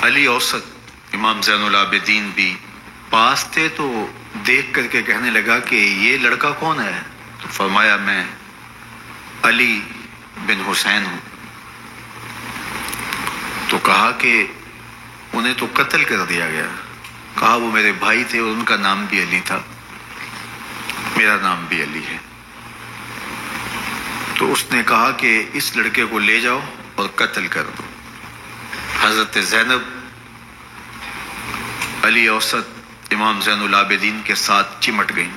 علی اوسط امام زین العابدین بھی پاس تھے، تو دیکھ کر کے کہنے لگا کہ یہ لڑکا کون ہے؟ تو فرمایا میں علی بن حسین ہوں۔ تو کہا کہ انہیں تو قتل کر دیا گیا۔ کہا وہ میرے بھائی تھے اور ان کا نام بھی علی تھا، میرا نام بھی علی ہے۔ تو اس نے کہا کہ اس لڑکے کو لے جاؤ اور قتل کر دو۔ حضرت زینب علی اوسط امام زین العابدین کے ساتھ چمٹ گئیں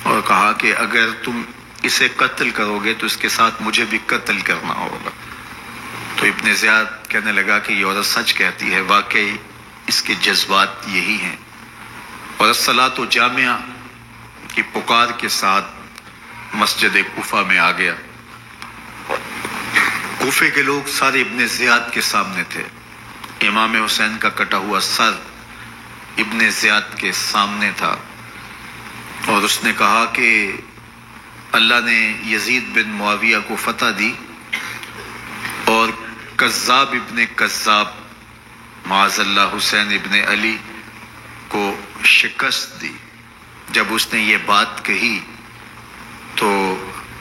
اور کہا کہ اگر تم اسے قتل کرو گے تو اس کے ساتھ مجھے بھی قتل کرنا ہوگا۔ تو ابن زیاد کہنے لگا کہ یہ عورت سچ کہتی ہے، واقعی اس کے جذبات یہی ہیں۔ اور الصلاۃ جامعہ کی پکار کے ساتھ مسجد کوفہ میں آ گیا۔ کوفے کے لوگ سارے ابن زیاد کے سامنے تھے۔ امام حسین کا کٹا ہوا سر ابن زیاد کے سامنے تھا، اور اس نے کہا کہ اللہ نے یزید بن معاویہ کو فتح دی اور کذاب ابن کذاب معاذ اللہ حسین ابن علی کو شکست دی۔ جب اس نے یہ بات کہی تو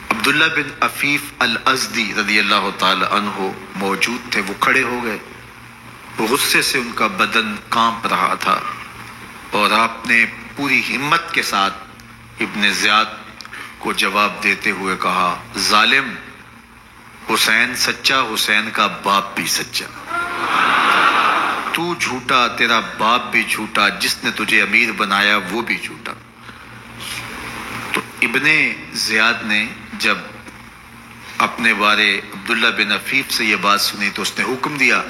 عبداللہ بن عفیف الازدی رضی اللہ تعالی عنہ موجود تھے، وہ کھڑے ہو گئے۔ غصے سے ان کا بدن کانپ رہا تھا، اور آپ نے پوری ہمت کے ساتھ ابن زیاد کو جواب دیتے ہوئے کہا، ظالم، حسین سچا، حسین کا باپ بھی سچا، تو جھوٹا، تیرا باپ بھی جھوٹا، جس نے تجھے امیر بنایا وہ بھی جھوٹا۔ تو ابن زیاد نے جب اپنے بارے عبداللہ بن عفیف سے یہ بات سنی تو اس نے حکم دیا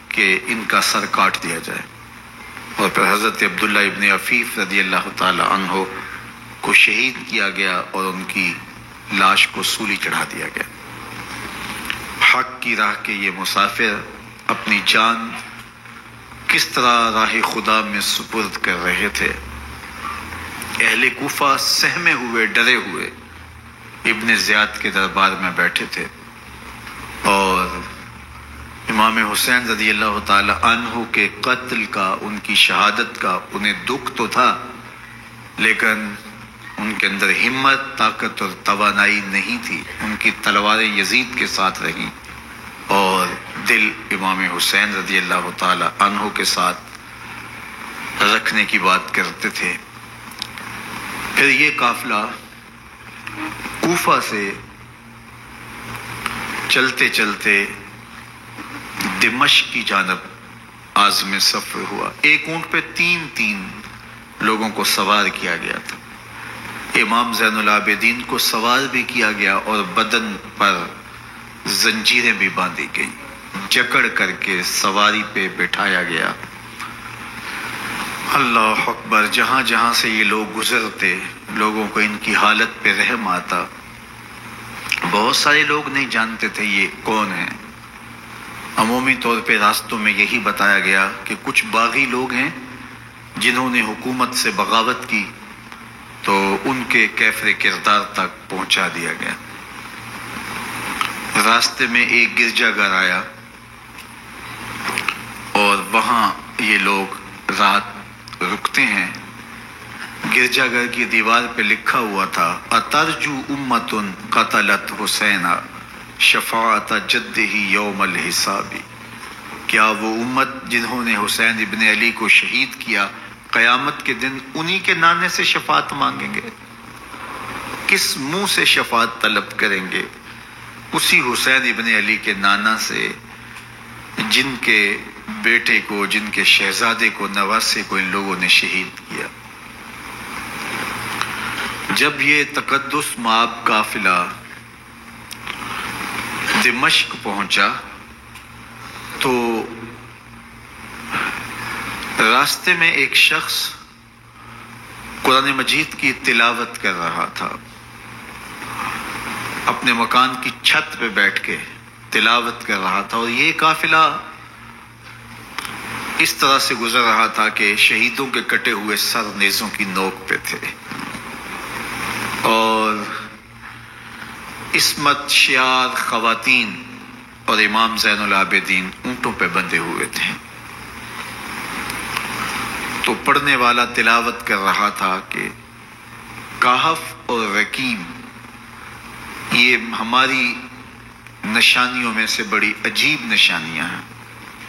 کہ ان کا سر کاٹ دیا جائے، اور پھر حضرت عبداللہ ابن عفیف رضی اللہ تعالی عنہ کو شہید کیا گیا اور ان کی لاش کو سولی چڑھا دیا گیا۔ حق کی راہ کے یہ مسافر اپنی جان کس طرح راہ خدا میں سپرد کر رہے تھے۔ اہل کوفہ سہمے ہوئے، ڈرے ہوئے ابن زیاد کے دربار میں بیٹھے تھے، اور امام حسین رضی اللہ تعالی عنہ کے قتل کا، ان کی شہادت کا انہیں دکھ تو تھا، لیکن ان کے اندر ہمت، طاقت اور توانائی نہیں تھی۔ ان کی تلواریں یزید کے ساتھ رہیں اور دل امام حسین رضی اللہ تعالی عنہ کے ساتھ رکھنے کی بات کرتے تھے۔ پھر یہ قافلہ کوفہ سے چلتے چلتے دمشق کی جانب عازم سفر ہوا۔ ایک اونٹ پہ تین لوگوں کو سوار کیا گیا تھا۔ امام زین العابدین کو سوار بھی کیا گیا اور بدن پر زنجیریں بھی باندھی گئیں، جکڑ کر کے سواری پہ بٹھایا گیا۔ اللہ اکبر! جہاں جہاں سے یہ لوگ گزرتے، لوگوں کو ان کی حالت پہ رحم آتا۔ بہت سارے لوگ نہیں جانتے تھے یہ کون ہیں۔ عمومی طور پہ راستوں میں یہی بتایا گیا کہ کچھ باغی لوگ ہیں جنہوں نے حکومت سے بغاوت کی، تو ان کے کیفر کردار تک پہنچا دیا گیا۔ راستے میں ایک گرجا گھر آیا اور وہاں یہ لوگ رات رکتے ہیں۔ گرجا گھر کی دیوار پہ لکھا ہوا تھا، اترجو امت قتلت حسین شفاعت جدہ یوم الحساب۔ کیا وہ امت جنہوں نے حسین ابن علی کو شہید کیا، قیامت کے دن انہی کے نانے سے شفاعت مانگیں گے؟ کس منہ سے شفاعت طلب کریں گے؟ اسی حسین ابن علی کے نانا سے، جن کے بیٹے کو، جن کے شہزادے کو، نواسے کو ان لوگوں نے شہید کیا۔ جب یہ تقدس مآب قافلہ دمشق پہنچا تو راستے میں ایک شخص قرآن مجید کی تلاوت کر رہا تھا، اپنے مکان کی چھت پہ بیٹھ کے تلاوت کر رہا تھا، اور یہ قافلہ اس طرح سے گزر رہا تھا کہ شہیدوں کے کٹے ہوئے سر نیزوں کی نوک پہ تھے، اور عصمت شیار خواتین اور امام زین العابدین اونٹوں پہ بندھے ہوئے تھے۔ تو پڑھنے والا تلاوت کر رہا تھا کہ کہف اور رقیم یہ ہماری نشانیوں میں سے بڑی عجیب نشانیاں ہیں.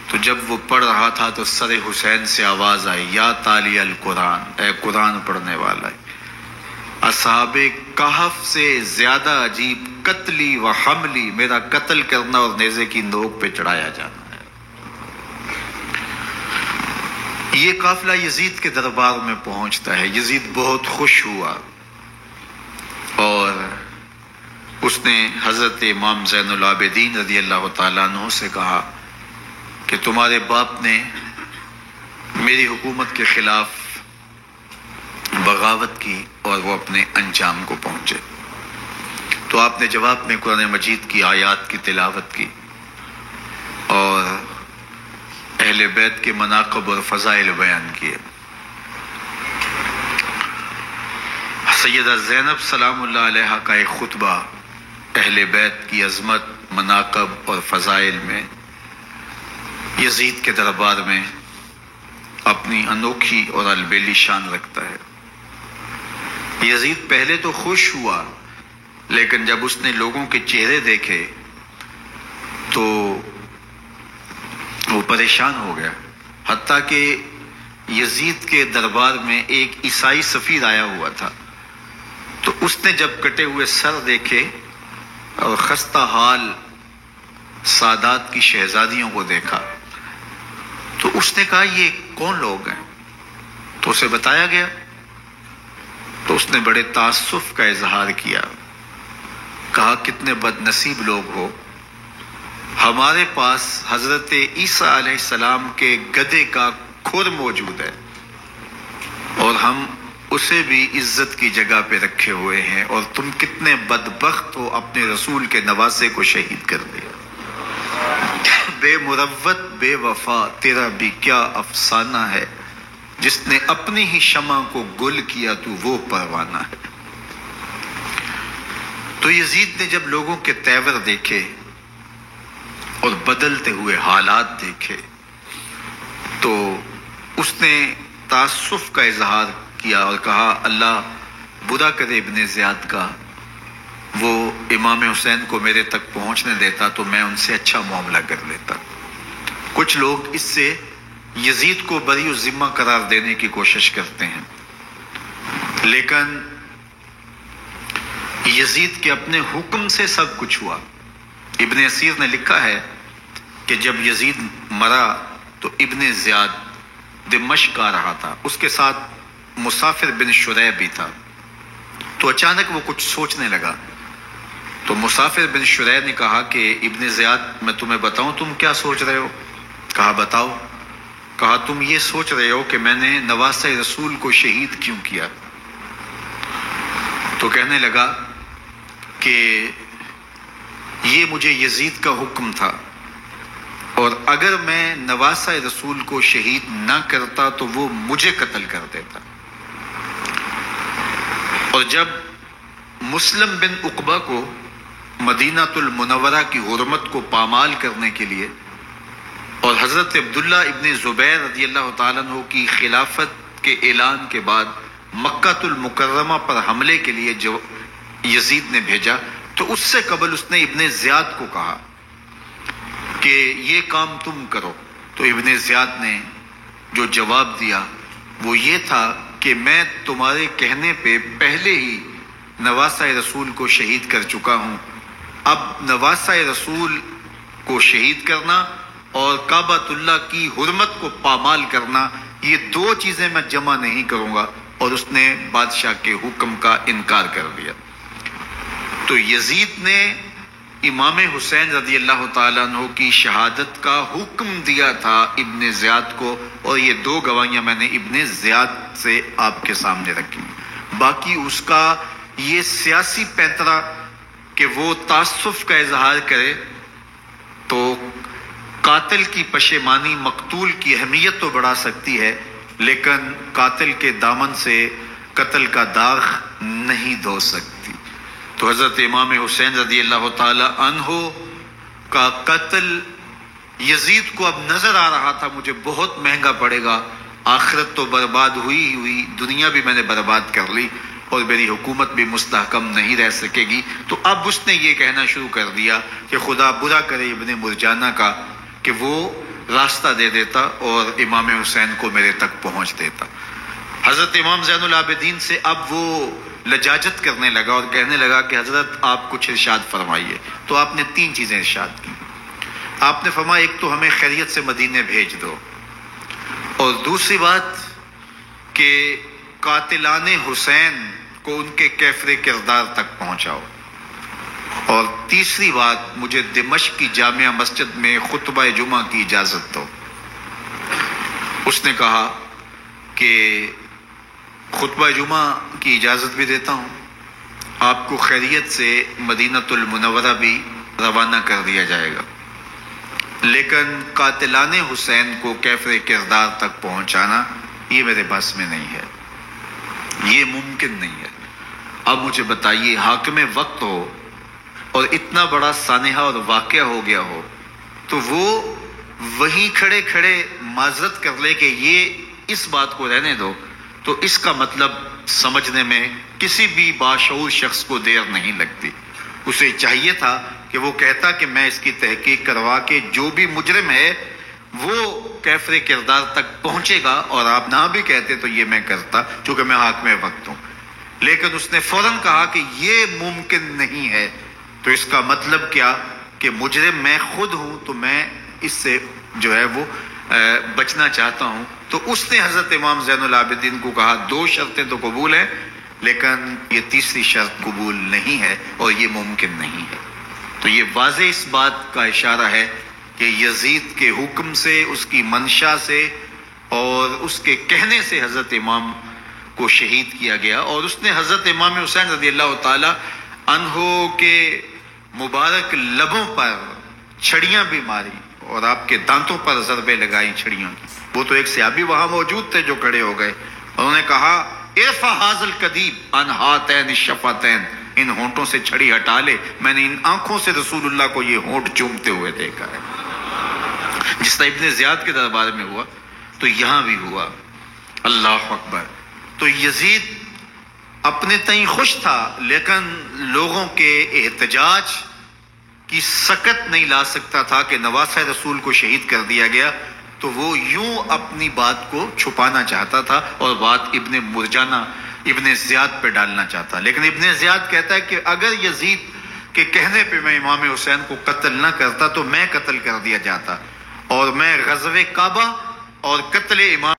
تو جب وہ پڑھ رہا تھا تو سر حسین سے آواز آئی، یا تالی القرآن، اے قرآن پڑھنے والا. اصحاب کہف سے زیادہ عجیب قتلی و حملی، میرا قتل کرنا اور نیزے کی نوک پہ چڑھایا جانا ہے. یہ قافلہ یزید کے دربار میں پہنچتا ہے. یزید بہت خوش ہوا اور اس نے حضرت امام زین العابدین رضی اللہ تعالیٰ عنہ سے کہا کہ تمہارے باپ نے میری حکومت کے خلاف بغاوت کی اور وہ اپنے انجام کو پہنچے. تو آپ نے جواب میں قرآن مجید کی آیات کی تلاوت کی اور اہل بیت کے مناقب اور فضائل بیان کیے. سیدہ زینب سلام اللہ علیہ کا ایک خطبہ اہل بیت کی عظمت، مناقب اور فضائل میں یزید کے دربار میں اپنی انوکھی اور البیلی شان رکھتا ہے. یزید پہلے تو خوش ہوا، لیکن جب اس نے لوگوں کے چہرے دیکھے تو وہ پریشان ہو گیا. حتیٰ کہ یزید کے دربار میں ایک عیسائی سفیر آیا ہوا تھا، تو اس نے جب کٹے ہوئے سر دیکھے اور خستہ حال سادات کی شہزادیوں کو دیکھا تو اس نے کہا یہ کون لوگ ہیں؟ تو اسے بتایا گیا. تو اس نے بڑے تاسف کا اظہار کیا، کہا کتنے بد نصیب لوگ ہو، ہمارے پاس حضرت عیسیٰ علیہ السلام کے گدھے کا کھر موجود ہے اور ہم اسے بھی عزت کی جگہ پہ رکھے ہوئے ہیں، اور تم کتنے بدبخت ہو، اپنے رسول کے نواسے کو شہید کر دیا. بے مروت بے وفا تیرا بھی کیا افسانہ ہے، جس نے اپنی ہی شمع کو گل کیا تو وہ پروانہ ہے. تو یزید نے جب لوگوں کے تیور دیکھے اور بدلتے ہوئے حالات دیکھے تو اس نے تعصف کا اظہار کیا اور کہا اللہ برا کرے ابن زیاد کا، وہ امام حسین کو میرے تک پہنچنے دیتا تو میں ان سے اچھا معاملہ کر لیتا. کچھ لوگ اس سے یزید کو بری الذمہ قرار دینے کی کوشش کرتے ہیں، لیکن یزید کے اپنے حکم سے سب کچھ ہوا. ابن اسیر نے لکھا ہے کہ جب یزید مرا تو ابن زیاد دمشق آ رہا تھا، اس کے ساتھ مسافر بن شریح بھی تھا. تو اچانک وہ کچھ سوچنے لگا. تو مسافر بن شریح نے کہا کہ ابن زیاد میں تمہیں بتاؤں تم کیا سوچ رہے ہو؟ کہا بتاؤ. کہا تم یہ سوچ رہے ہو کہ میں نے نواسہ رسول کو شہید کیوں کیا؟ تو کہنے لگا کہ یہ مجھے یزید کا حکم تھا، اور اگر میں نواسہ رسول کو شہید نہ کرتا تو وہ مجھے قتل کر دیتا. اور جب مسلم بن عقبہ کو مدینہ المنورہ کی حرمت کو پامال کرنے کے لیے اور حضرت عبداللہ ابن زبیر رضی اللہ تعالیٰ عنہ کی خلافت کے اعلان کے بعد مکہ المکرمہ پر حملے کے لیے جو یزید نے بھیجا، تو اس سے قبل اس نے ابن زیاد کو کہا کہ یہ کام تم کرو. تو ابن زیاد نے جو جواب دیا وہ یہ تھا کہ میں تمہارے کہنے پہ پہلے ہی نواسہ رسول کو شہید کر چکا ہوں، اب نواسہ رسول کو شہید کرنا اور کعبۃ اللہ کی حرمت کو پامال کرنا، یہ دو چیزیں میں جمع نہیں کروں گا. اور اس نے بادشاہ کے حکم کا انکار کر دیا. تو یزید نے امام حسین رضی اللہ تعالیٰ عنہ کی شہادت کا حکم دیا تھا ابن زیاد کو، اور یہ دو گواہیاں میں نے ابن زیاد سے آپ کے سامنے رکھی. باقی اس کا یہ سیاسی پینترا کہ وہ تعصب کا اظہار کرے، تو قاتل کی پشیمانی مقتول کی اہمیت تو بڑھا سکتی ہے، لیکن قاتل کے دامن سے قتل کا داغ نہیں دھو سکتی. تو حضرت امام حسین رضی اللہ تعالی عنہ کا قتل یزید کو اب نظر آ رہا تھا مجھے بہت مہنگا پڑے گا. آخرت تو برباد ہوئی ہی ہوئی، دنیا بھی میں نے برباد کر لی اور میری حکومت بھی مستحکم نہیں رہ سکے گی۔ تو اب اس نے یہ کہنا شروع کر دیا کہ خدا برا کرے ابن مرجانہ کا کہ وہ راستہ دے دیتا اور امام حسین کو میرے تک پہنچ دیتا۔ حضرت امام زین العابدین سے اب وہ لجاجت کرنے لگا اور کہنے لگا کہ حضرت آپ کچھ ارشاد فرمائیے۔ تو آپ نے 3 چیزیں ارشاد کی۔ آپ نے فرمایا ایک تو ہمیں خیریت سے مدینے بھیج دو، اور دوسری بات کہ قاتلان حسین کو ان کے کیفر کردار تک پہنچاؤ، اور تیسری بات مجھے دمشق کی جامع مسجد میں خطبہ جمعہ کی اجازت دو۔ اس نے کہا کہ خطبہ جمعہ کی اجازت بھی دیتا ہوں، آپ کو خیریت سے مدینہ المنورہ بھی روانہ کر دیا جائے گا، لیکن قاتلان حسین کو کیفر کردار تک پہنچانا یہ میرے بس میں نہیں ہے، یہ ممکن نہیں ہے۔ اب مجھے بتائیے، حاکم وقت ہو اور اتنا بڑا سانحہ اور واقعہ ہو گیا ہو تو وہ وہیں کھڑے کھڑے معذرت کر لے کہ یہ اس بات کو رہنے دو، تو اس کا مطلب سمجھنے میں کسی بھی باشعور شخص کو دیر نہیں لگتی۔ اسے چاہیے تھا کہ وہ کہتا کہ میں اس کی تحقیق کروا کے جو بھی مجرم ہے وہ کیفر کردار تک پہنچے گا، اور آپ نہ بھی کہتے تو یہ میں کرتا چونکہ میں حاکم وقت ہوں۔ لیکن اس نے فوراً کہا کہ یہ ممکن نہیں ہے، تو اس کا مطلب کیا کہ مجرم میں خود ہوں، تو میں اس سے جو ہے وہ بچنا چاہتا ہوں۔ تو اس نے حضرت امام زین العابدین کو کہا 2 شرطیں تو قبول ہیں، لیکن یہ تیسری شرط قبول نہیں ہے اور یہ ممکن نہیں ہے۔ تو یہ واضح اس بات کا اشارہ ہے کہ یزید کے حکم سے، اس کی منشا سے اور اس کے کہنے سے حضرت امام کو شہید کیا گیا، اور اس نے حضرت امام حسین رضی اللہ تعالی عنہ کے مبارک لبوں پر چھڑیاں بھی ماری اور آپ کے دانتوں پر ضربیں لگائیں چھڑیوں کی۔ وہ تو ایک صحابی وہاں موجود تھے جو کھڑے ہو گئے، انہوں نے کہا ارفع ھذا القدیب عن ھاتین الشفتین، ان ہونٹوں سے چھڑی ہٹا لے، میں نے ان آنکھوں سے رسول اللہ کو یہ ہونٹ چومتے ہوئے دیکھا ہے۔ جس طرح ابن زیاد کے دربار میں ہوا تو یہاں بھی ہوا۔ اللہ اکبر۔ تو یزید اپنے تئیں خوش تھا، لیکن لوگوں کے احتجاج کی سکت نہیں لا سکتا تھا کہ نواسہ رسول کو شہید کر دیا گیا، تو وہ یوں اپنی بات کو چھپانا چاہتا تھا اور بات ابن مرجانہ ابن زیاد پہ ڈالنا چاہتا۔ لیکن ابن زیاد کہتا ہے کہ اگر یزید کے کہنے پہ میں امام حسین کو قتل نہ کرتا تو میں قتل کر دیا جاتا، اور میں غزوہ کعبہ اور قتل امام